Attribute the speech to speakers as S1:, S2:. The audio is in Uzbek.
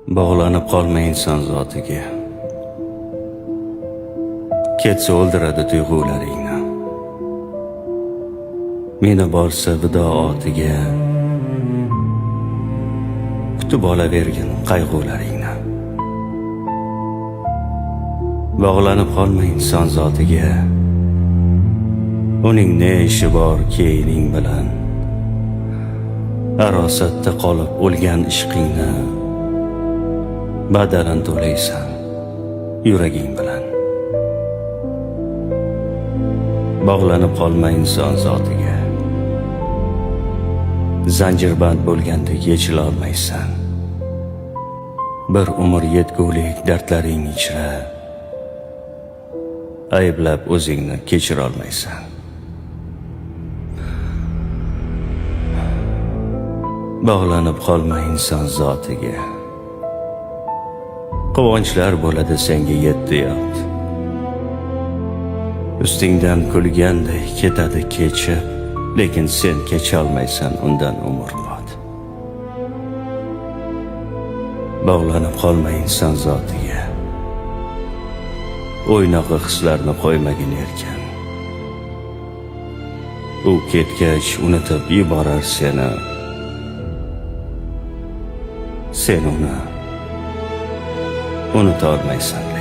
S1: Bog'lanib qolma inson zotiga. Ketsa o'ldiradi tuyg'ularingni. Meni borsa vido otiga. Kutib olavergin qayg'ularingni. Bog'lanib qolma inson zotiga. Uning ne ishi bor keyning bilan. Arosatda qolib o'lgan ishqingni badalin to'laysan yuraging bilan. Bog'lanib qolma inson zotiga. Zanjirband bo'lgandek yechilolmaysan. Bir umr yetgulik dardlaring ichra ayblab o'zingni kechirolmaysan. Bog'lanib qolma inson zotiga. Quvonchlar bo'ladi senga yetti yot. Ustingdan kulganday ketadi kechib, lekin sen kecholmaysan undan umrbod. Bog'lanib qolma inson zotiga. O'ynoqi hislarni qo'ymagin erkan. U ketgach unutib yuborar seni. Sen uni unuta olmaysan.